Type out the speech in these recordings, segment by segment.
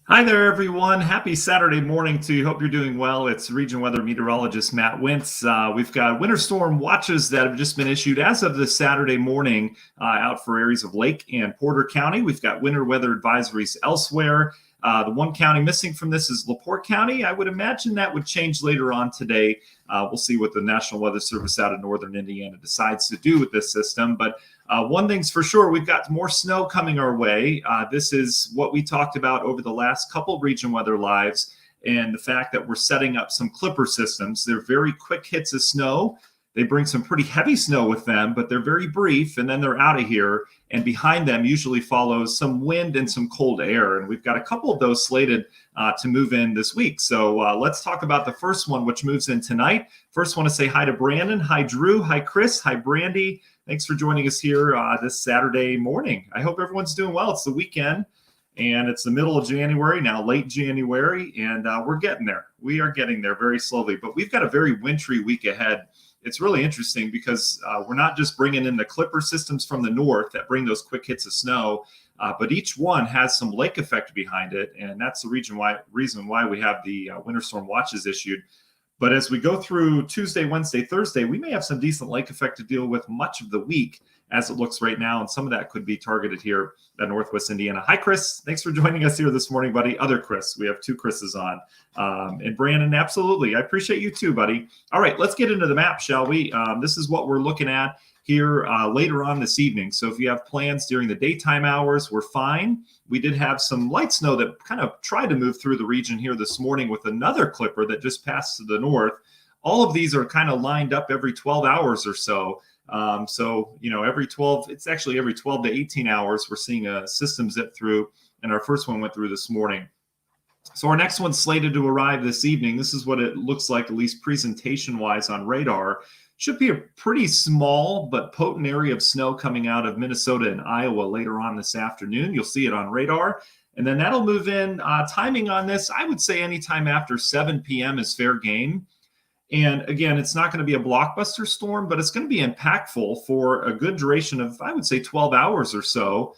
Hi there, everyone. Happy Saturday morning to you. Hope you're doing well. It's region weather meteorologist Matt Wintz. We've got winter storm watches that have just been issued as of this Saturday morning out for areas of Lake and Porter County. We've got winter weather advisories elsewhere. The one county missing from this is LaPorte County. I would imagine that would change later on today. We'll see what the National Weather Service out of northern Indiana decides to do with this system. But one thing's for sure, we've got more snow coming our way. This is what we talked about over the last couple region weather lives, and the fact that we're setting up some clipper systems. They're very quick hits of snow. They bring some pretty heavy snow with them, but they're very brief, and then they're out of here. And behind them usually follows some wind and some cold air. And we've got a couple of those slated to move in this week. So let's talk about the first one, which moves in tonight. First, want to say hi to Brandon. Hi, Drew. Hi, Chris. Hi, Brandy. Thanks for joining us here this Saturday morning. I hope everyone's doing well. It's the weekend, and it's the middle of January, now late January, and we're getting there. We are getting there very slowly, but we've got a very wintry week ahead. It's really interesting because we're not just bringing in the clipper systems from the north that bring those quick hits of snow, but each one has some lake effect behind it, and that's the reason why we have the winter storm watches issued. But as we go through Tuesday, Wednesday, Thursday, we may have some decent lake effect to deal with much of the week as it looks right now. And some of that could be targeted here at Northwest Indiana. Hi, Chris. Thanks for joining us here this morning, buddy. Other Chris. We have two Chris's on. And Brandon, absolutely. I appreciate you too, buddy. All right, let's get into the map, shall we? This is what we're looking at here later on this evening. So if you have plans during the daytime hours, we're fine. We did have some light snow that kind of tried to move through the region here this morning with another clipper that just passed to the north. All of these are kind of lined up every 12 hours or so. Every 12, it's actually every 12 to 18 hours, we're seeing a system zip through, and our first one went through this morning. So our next one's slated to arrive this evening. This is what it looks like, at least presentation-wise on radar. Should be a pretty small but potent area of snow coming out of Minnesota and Iowa later on this afternoon. You'll see it on radar. And then that'll move in. Timing on this, I would say anytime after 7 p.m. is fair game. And again, it's not going to be a blockbuster storm, but it's going to be impactful for a good duration of, I would say, 12 hours or so.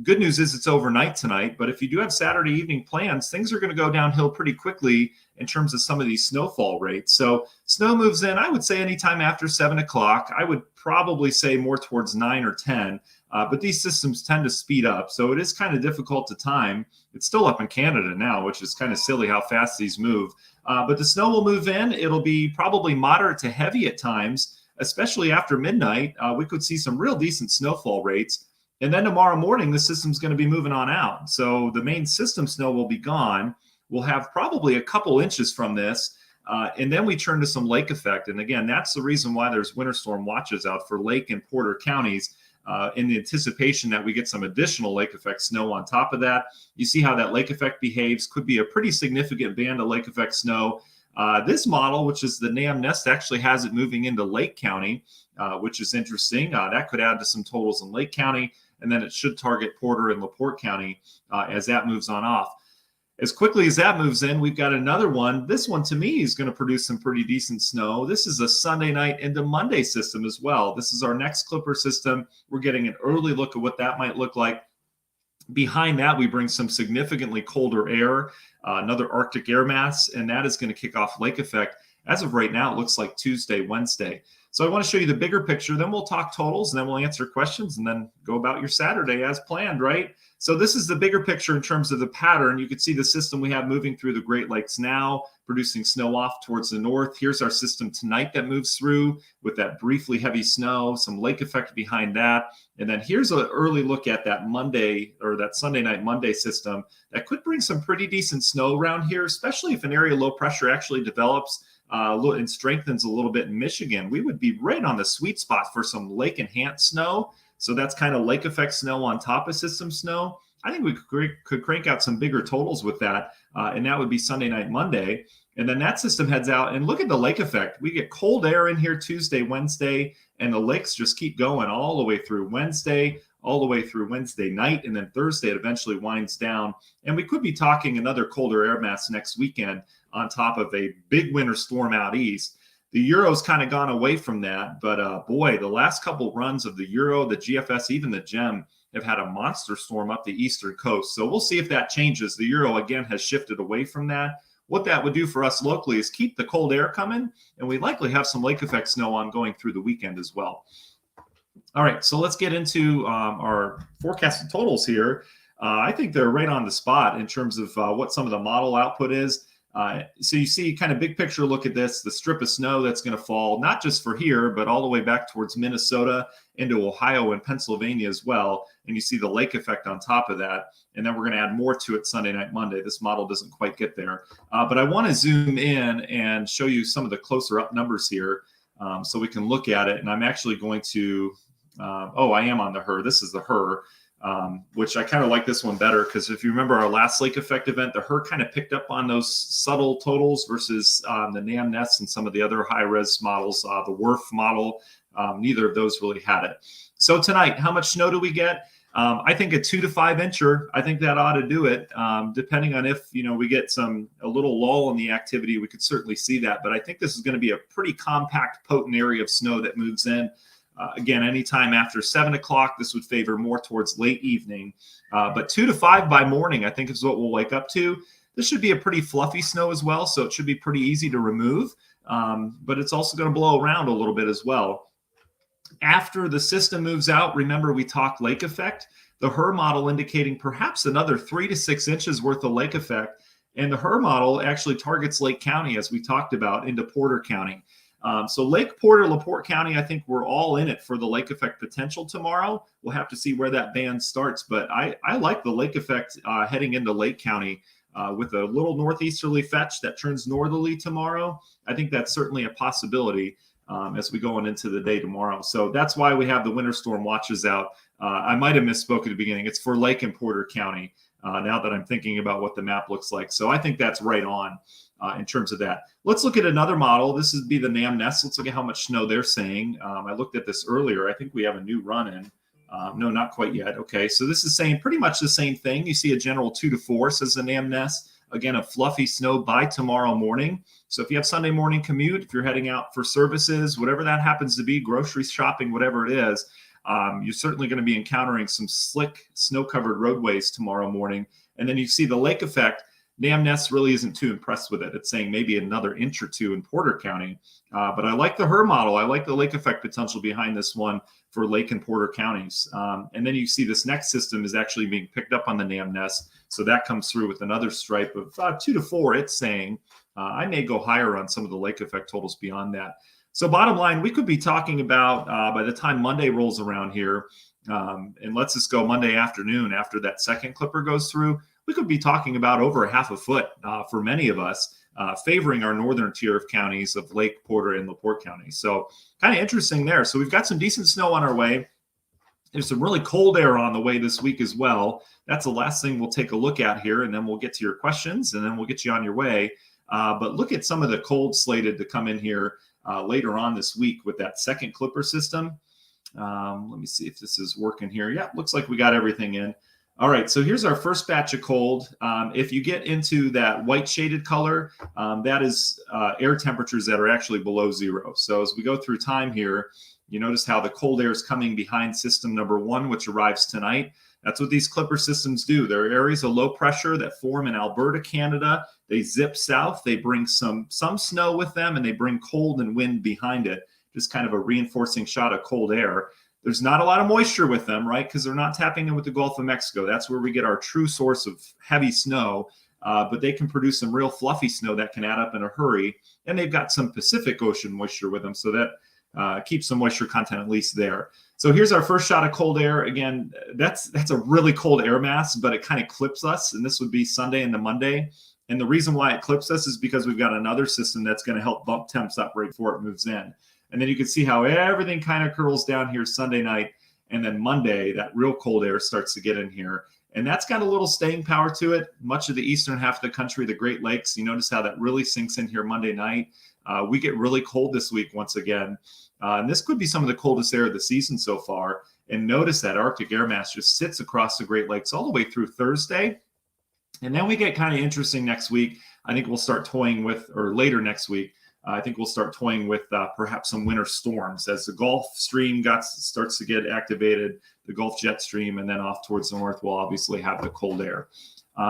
Good news is it's overnight tonight, but if you do have Saturday evening plans, things are going to go downhill pretty quickly in terms of some of these snowfall rates. So snow moves in, I would say anytime after 7 o'clock. I would probably say more towards 9 or 10, but these systems tend to speed up. So it is kind of difficult to time. It's still up in Canada now, which is kind of silly how fast these move. But the snow will move in. It'll be probably moderate to heavy at times, especially after midnight. We could see some real decent snowfall rates. And then tomorrow morning, the system's going to be moving on out. So the main system snow will be gone. We'll have probably a couple inches from this. And then we turn to some lake effect. And again, that's the reason why there's winter storm watches out for Lake and Porter counties in the anticipation that we get some additional lake effect snow on top of that. You see how that lake effect behaves. Could be a pretty significant band of lake effect snow. This model, which is the NAM Nest, actually has it moving into Lake County, which is interesting. That could add to some totals in Lake County. And then it should target Porter and LaPorte County as that moves on off. As quickly as that moves in, we've got another one. This one, to me, is going to produce some pretty decent snow. This is a Sunday night into Monday system as well. This is our next clipper system. We're getting an early look at what that might look like. Behind that, we bring some significantly colder air, another Arctic air mass, and that is going to kick off lake effect. As of right now, it looks like Tuesday, Wednesday. So I want to show you the bigger picture, then we'll talk totals, and then we'll answer questions, and then go about your Saturday as planned, right? So this is the bigger picture in terms of the pattern. You can see the system we have moving through the Great Lakes now, producing snow off towards the north. Here's our system tonight that moves through with that briefly heavy snow, some lake effect behind that. And then here's an early look at that Monday or that Sunday night Monday system that could bring some pretty decent snow around here, especially if an area of low pressure actually develops and strengthens a little bit in Michigan. We would be right on the sweet spot for some lake enhanced snow. So that's kind of lake effect snow on top of system snow. I think we could crank out some bigger totals with that, and that would be Sunday night, Monday. And then that system heads out, and look at the lake effect. We get cold air in here Tuesday, Wednesday, and the lakes just keep going all the way through Wednesday, all the way through Wednesday night, and then Thursday it eventually winds down. And we could be talking another colder air mass next weekend on top of a big winter storm out east. The Euro's kind of gone away from that, but boy, the last couple runs of the Euro, the GFS, even the GEM have had a monster storm up the eastern coast. So we'll see if that changes. The Euro, again, has shifted away from that. What that would do for us locally is keep the cold air coming, and we likely have some lake effect snow on going through the weekend as well. All right, so let's get into our forecasted totals here. I think they're right on the spot in terms of what some of the model output is. So you see kind of big picture look at this, the strip of snow that's going to fall, not just for here, but all the way back towards Minnesota into Ohio and Pennsylvania as well. And you see the lake effect on top of that. And then we're going to add more to it Sunday night, Monday. This model doesn't quite get there. But I want to zoom in and show you some of the closer up numbers here so we can look at it. And I'm actually going to, I am on the HRRR. This is the HRRR. Which I kind of like this one better because if you remember our last lake effect event, the HRRR kind of picked up on those subtle totals versus the NamNest and some of the other high-res models, the WRF model. Neither of those really had it. So tonight, how much snow do we get? I think a 2 to 5 incher. I think that ought to do it. Depending on if we get a little lull in the activity, we could certainly see that. But I think this is going to be a pretty compact, potent area of snow that moves in. Again, anytime after 7 o'clock, this would favor more towards late evening. But 2 to 5 by morning, I think is what we'll wake up to. This should be a pretty fluffy snow as well, so it should be pretty easy to remove. But it's also going to blow around a little bit as well. After the system moves out, remember we talked lake effect. The HRRR model indicating perhaps another 3 to 6 inches worth of lake effect. And the HRRR model actually targets Lake County, as we talked about, into Porter County. So Lake Porter, LaPorte County, I think we're all in it for the lake effect potential tomorrow. We'll have to see where that band starts, but I like the lake effect heading into Lake County with a little northeasterly fetch that turns northerly tomorrow. I think that's certainly a possibility as we go on into the day tomorrow. So that's why we have the winter storm watches out. I might have misspoke at the beginning. It's for Lake and Porter County now that I'm thinking about what the map looks like. So I think that's right on. In terms of that. Let's look at another model. This would be the NamNest. Let's look at how much snow they're saying. I looked at this earlier. I think we have a new run in. No, not quite yet. Okay, so this is saying pretty much the same thing. You see a general 2 to 4, says the NamNest. Again, a fluffy snow by tomorrow morning. So if you have Sunday morning commute, if you're heading out for services, whatever that happens to be, grocery shopping, whatever it is, you're certainly going to be encountering some slick snow-covered roadways tomorrow morning. And then you see the lake effect. NamNest really isn't too impressed with it. It's saying maybe another inch or two in Porter County. But I like the HRRR model. I like the lake effect potential behind this one for Lake and Porter counties. And then you see this next system is actually being picked up on the NamNest. So that comes through with another stripe of 2 to 4, it's saying. I may go higher on some of the lake effect totals beyond that. So bottom line, we could be talking about by the time Monday rolls around here, and let's just go Monday afternoon after that second clipper goes through, we could be talking about over a half a foot for many of us, favoring our northern tier of counties of Lake, Porter, and LaPorte County. So kind of interesting there. So we've got some decent snow on our way. There's some really cold air on the way this week as well. That's the last thing we'll take a look at here, and then we'll get to your questions, and then we'll get you on your way. But look at some of the cold slated to come in here later on this week with that second clipper system. Let me see if this is working here. Yeah, looks like we got everything in. All right, so here's our first batch of cold. If you get into that white shaded color, that is air temperatures that are actually below zero. So as we go through time here, you notice how the cold air is coming behind system number 1, which arrives tonight. That's what these clipper systems do. There are areas of low pressure that form in Alberta, Canada. They zip south. They bring some snow with them, and they bring cold and wind behind it, just kind of a reinforcing shot of cold air. There's not a lot of moisture with them, right? Because they're not tapping in with the Gulf of Mexico. That's where we get our true source of heavy snow. But they can produce some real fluffy snow that can add up in a hurry. And they've got some Pacific Ocean moisture with them. So that keeps some moisture content at least there. So here's our first shot of cold air. Again, that's a really cold air mass, but it kind of clips us. And this would be Sunday into Monday. And the reason why it clips us is because we've got another system that's going to help bump temps up right before it moves in. And then you can see how everything kind of curls down here Sunday night. And then Monday, that real cold air starts to get in here. And that's got a little staying power to it. Much of the eastern half of the country, the Great Lakes, you notice how that really sinks in here Monday night. We get really cold this week once again. And this could be some of the coldest air of the season so far. And notice that Arctic air mass just sits across the Great Lakes all the way through Thursday. And then we get kind of interesting next week. I think we'll start toying with, or later next week, I think we'll start toying with perhaps some winter storms as the Gulf Stream starts to get activated, the Gulf jet stream, and then off towards the north, we'll obviously have the cold air.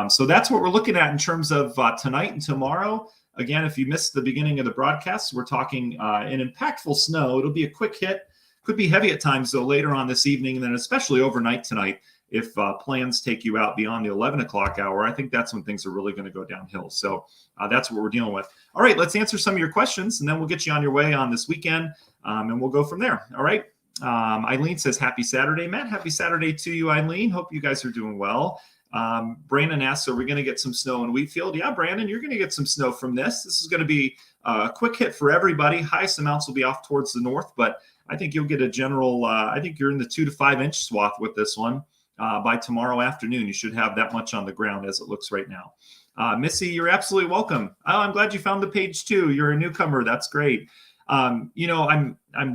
So that's what we're looking at in terms of tonight and tomorrow. Again, if you missed the beginning of the broadcast, we're talking an impactful snow. It'll be a quick hit. Could be heavy at times, though, later on this evening, and then especially overnight tonight. If plans take you out beyond the 11 o'clock hour, I think that's when things are really going to go downhill. So that's what we're dealing with. All right, let's answer some of your questions, and then we'll get you on your way on this weekend, and we'll go from there. All right. Eileen says, happy Saturday, Matt. Happy Saturday to you, Eileen. Hope you guys are doing well. Brandon asks, are we going to get some snow in Wheatfield? Yeah, Brandon, you're going to get some snow from this. This is going to be a quick hit for everybody. Highest amounts will be off towards the north, but I think you'll get a general, I think you're in the 2 to 5 inch swath with this one. By tomorrow afternoon, you should have that much on the ground as it looks right now. Missy, you're absolutely welcome. Oh, I'm glad you found the page too. You're a newcomer. That's great. I'm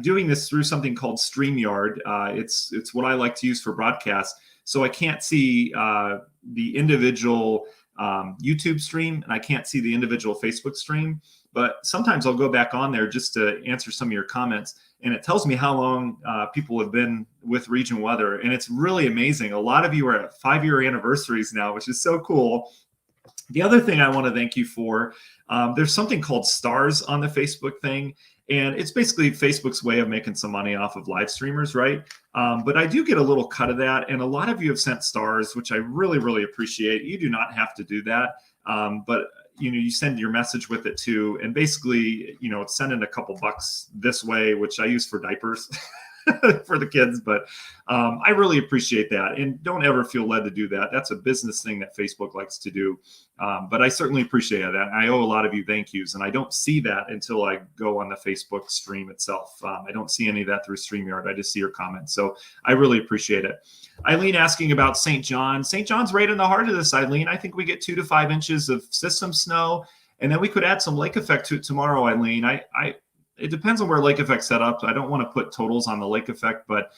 doing this through something called StreamYard. It's what I like to use for broadcasts. So I can't see the individual YouTube stream, and I can't see the individual Facebook stream. But sometimes I'll go back on there just to answer some of your comments, and it tells me how long people have been with Region Weather, and it's really amazing. A lot of you are at 5-year anniversaries now, which is so cool. The other thing I want to thank you for, there's something called stars on the Facebook thing, and it's basically Facebook's way of making some money off of live streamers, right? But I do get a little cut of that, and a lot of you have sent stars, which I really, really appreciate. You do not have to do that, but you send your message with it too, and basically, it's sending a couple bucks this way, which I use for diapers for the kids. But I really appreciate that, and don't ever feel led to do that. That's a business thing that Facebook likes to do. But I certainly appreciate that. I owe a lot of you thank yous, and I don't see that until I go on the Facebook stream itself. I don't see any of that through StreamYard. I just see your comments. So I really appreciate it. Eileen asking about St. John. St. John's right in the heart of this, Eileen. I think we get 2 to 5 inches of system snow, and then we could add some lake effect to it tomorrow, Eileen. It depends on where lake effect's set up. I don't want to put totals on the lake effect, but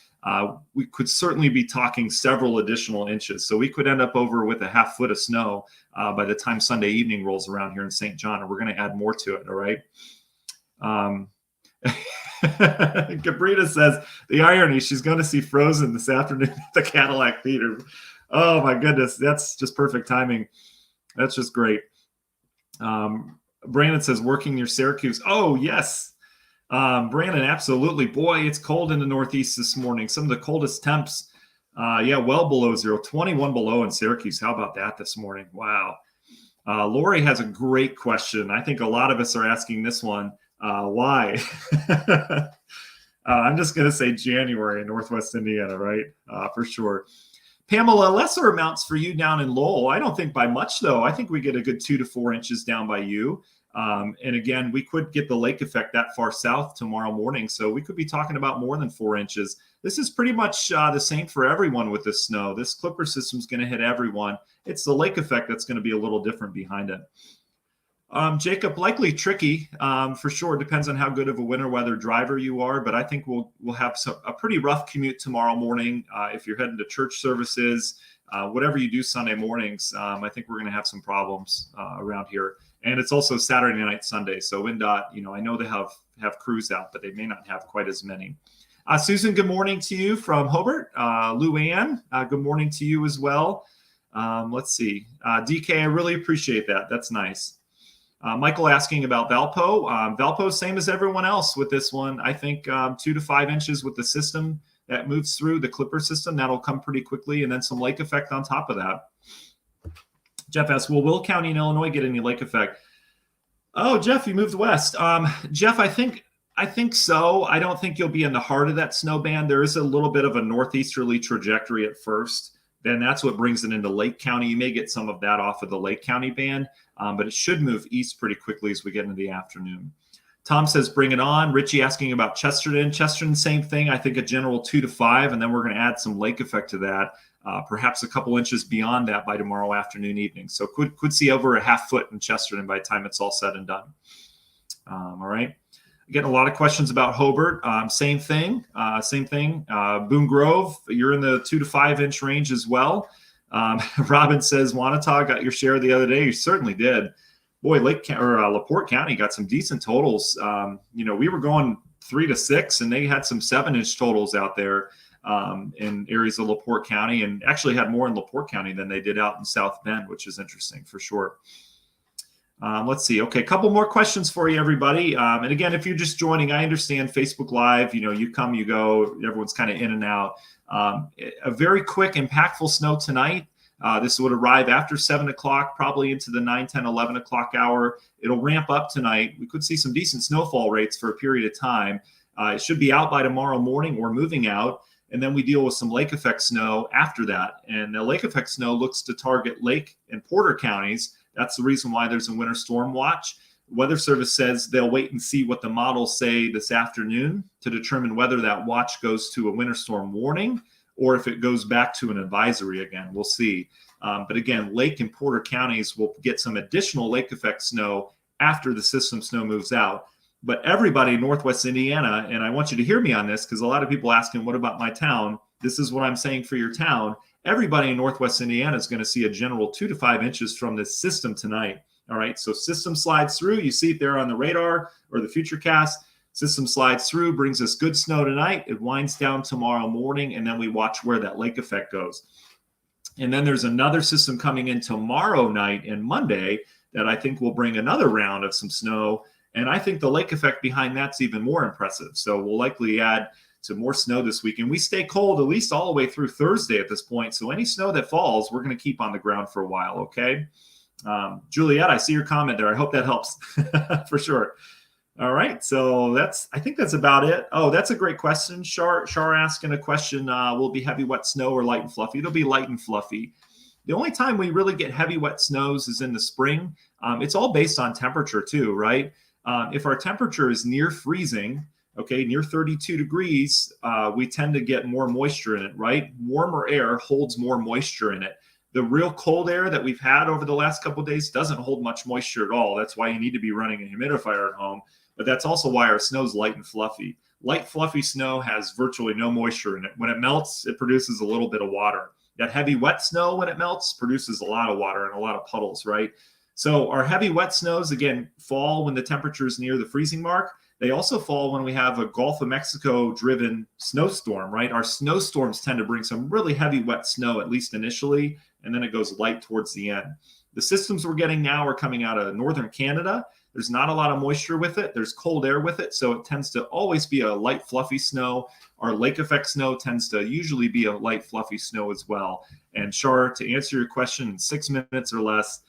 we could certainly be talking several additional inches. So we could end up over with a half foot of snow by the time Sunday evening rolls around here in St. John, and we're going to add more to it. All right. Cabrita says the irony, she's going to see Frozen this afternoon at the Cadillac Theater. Oh my goodness. That's just perfect timing. That's just great. Brandon says working near Syracuse. Oh yes. Brandon, absolutely. Boy, it's cold in the Northeast this morning. Some of the coldest temps, well below zero, 21 below in Syracuse. How about that this morning? Wow. Lori has a great question. I think a lot of us are asking this one. Why? I'm just going to say January in Northwest Indiana, right? For sure. Pamela, lesser amounts for you down in Lowell. I don't think by much, though. I think we get a good 2 to 4 inches down by you. And again, we could get the lake effect that far south tomorrow morning. So we could be talking about more than 4 inches. This is pretty much the same for everyone with this snow. This Clipper system is going to hit everyone. It's the lake effect that's going to be a little different behind it. Jacob, likely tricky for sure. Depends on how good of a winter weather driver you are. But I think we'll have a pretty rough commute tomorrow morning. If you're heading to church services, whatever you do Sunday mornings, I think we're going to have some problems around here. And it's also Saturday night, Sunday. So NDOT, I know they have crews out, but they may not have quite as many. Susan, good morning to you from Hobart. Luann, good morning to you as well. Let's see. DK, I really appreciate that. That's nice. Michael asking about Valpo. Valpo, same as everyone else with this one. I think 2 to 5 inches with the system that moves through the Clipper system. That'll come pretty quickly, and then some lake effect on top of that. Jeff asks, will County in Illinois get any lake effect? Oh, Jeff, you moved west. Jeff, I think so. I don't think you'll be in the heart of that snow band. There is a little bit of a northeasterly trajectory at first. Then that's what brings it into Lake County. You may get some of that off of the Lake County band, but it should move east pretty quickly as we get into the afternoon. Tom says, bring it on. Richie asking about Chesterton. Chesterton, same thing. I think a general 2 to 5, and then we're going to add some lake effect to that. Perhaps a couple inches beyond that by tomorrow afternoon, evening. So could see over a half foot in Chesterton by the time it's all said and done. All right. Getting a lot of questions about Hobart. Same thing. Boone Grove, you're in the 2 to 5 inch range as well. Robin says, Wanata got your share the other day. You certainly did. boy, LaPorte County got some decent totals. We were going 3 to 6, and they had some 7-inch totals out there in areas of LaPorte County, and actually had more in LaPorte County than they did out in South Bend, which is interesting for sure. Let's see. Okay, a couple more questions for you, everybody. And again, if you're just joining, I understand Facebook Live, you come, you go, everyone's kind of in and out. A very quick, impactful snow tonight. This would arrive after 7 o'clock, probably into the 9, 10, 11 o'clock hour. It'll ramp up tonight. We could see some decent snowfall rates for a period of time. It should be out by tomorrow morning or moving out. And then we deal with some lake effect snow after that. And the lake effect snow looks to target Lake and Porter counties. That's the reason why there's a winter storm watch. Weather Service says they'll wait and see what the models say this afternoon to determine whether that watch goes to a winter storm warning or if it goes back to an advisory again. We'll see. But again, Lake and Porter counties will get some additional lake effect snow after the system snow moves out. But everybody in Northwest Indiana, and I want you to hear me on this because a lot of people asking, what about my town? This is what I'm saying for your town. Everybody in Northwest Indiana is going to see a general 2 to 5 inches from this system tonight. All right, so system slides through. You see it there on the radar or the Futurecast. System slides through, brings us good snow tonight. It winds down tomorrow morning, and then we watch where that lake effect goes. And then there's another system coming in tomorrow night and Monday that I think will bring another round of some snow. And I think the lake effect behind that's even more impressive. So we'll likely add some more snow this week. And we stay cold at least all the way through Thursday at this point. So any snow that falls, we're going to keep on the ground for a while, okay? Juliet, I see your comment there. I hope that helps for sure. All right, so I think that's about it. Oh, that's a great question. Shar asking a question, will it be heavy, wet snow or light and fluffy? It'll be light and fluffy. The only time we really get heavy, wet snows is in the spring. It's all based on temperature too, right? If our temperature is near freezing, okay, near 32 degrees, we tend to get more moisture in it, right? Warmer air holds more moisture in it. The real cold air that we've had over the last couple of days doesn't hold much moisture at all. That's why you need to be running a humidifier at home. But that's also why our snow's light and fluffy. Light, fluffy snow has virtually no moisture in it. When it melts, it produces a little bit of water. That heavy, wet snow, when it melts, produces a lot of water and a lot of puddles, right? So our heavy, wet snows, again, fall when the temperature is near the freezing mark. They also fall when we have a Gulf of Mexico-driven snowstorm, right? Our snowstorms tend to bring some really heavy, wet snow, at least initially, and then it goes light towards the end. The systems we're getting now are coming out of northern Canada. There's not a lot of moisture with it. There's cold air with it, so it tends to always be a light, fluffy snow. Our lake effect snow tends to usually be a light, fluffy snow as well. And Shar, to answer your question in 6 minutes or less,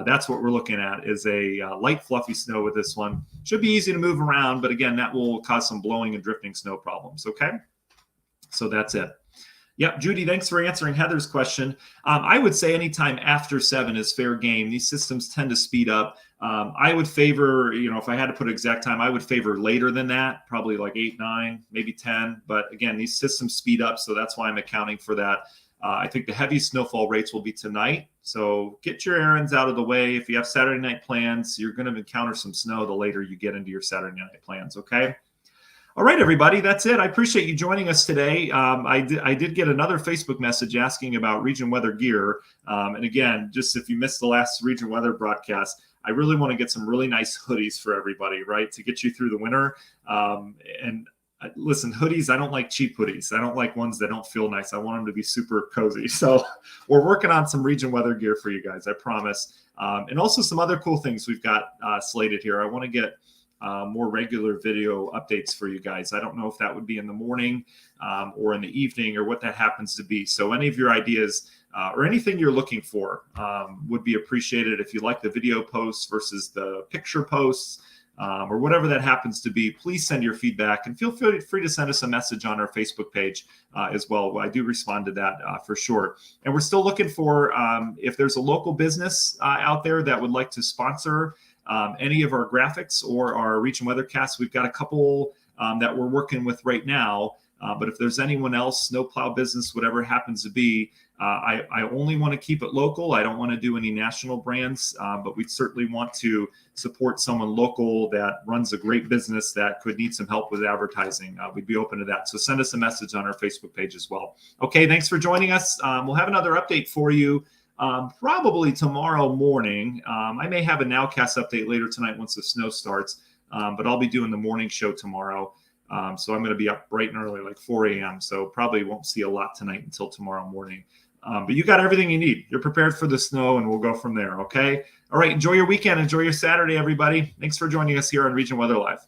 that's what we're looking at is a light, fluffy snow with this one. Should be easy to move around, but again, that will cause some blowing and drifting snow problems, okay? So that's it. Yep, Judy, thanks for answering Heather's question. I would say anytime after 7 is fair game. These systems tend to speed up. I would favor, if I had to put an exact time, I would favor later than that, probably like 8, 9, maybe 10. But again, these systems speed up, so that's why I'm accounting for that. I think the heaviest snowfall rates will be tonight. So get your errands out of the way. If you have Saturday night plans, you're going to encounter some snow the later you get into your Saturday night plans, okay? All right, everybody, that's it. I appreciate you joining us today. I did get another Facebook message asking about Region Weather gear. And again, just if you missed the last Region Weather broadcast, I really want to get some really nice hoodies for everybody, right, to get you through the winter. And listen, hoodies, I don't like cheap hoodies. I don't like ones that don't feel nice. I want them to be super cozy. So we're working on some Region Weather gear for you guys, I promise. And also some other cool things we've got slated here. I want to get more regular video updates for you guys. I don't know if that would be in the morning or in the evening or what that happens to be. So any of your ideas or anything you're looking for would be appreciated. If you like the video posts versus the picture posts or whatever that happens to be, please send your feedback and feel free to send us a message on our Facebook page as well. I do respond to that for sure. And we're still looking for if there's a local business out there that would like to sponsor any of our graphics or our Region Weathercast. We've got a couple that we're working with right now. But if there's anyone else, snowplow business, whatever it happens to be, I only want to keep it local. I don't want to do any national brands, but we certainly want to support someone local that runs a great business that could need some help with advertising. We'd be open to that. So send us a message on our Facebook page as well. Okay, thanks for joining us. We'll have another update for you probably tomorrow morning. I may have a Nowcast update later tonight once the snow starts, but I'll be doing the morning show tomorrow. So I'm going to be up bright and early, like 4 a.m. So probably won't see a lot tonight until tomorrow morning. But you got everything you need. You're prepared for the snow, and we'll go from there, okay? All right, enjoy your weekend. Enjoy your Saturday, everybody. Thanks for joining us here on Region Weather Live.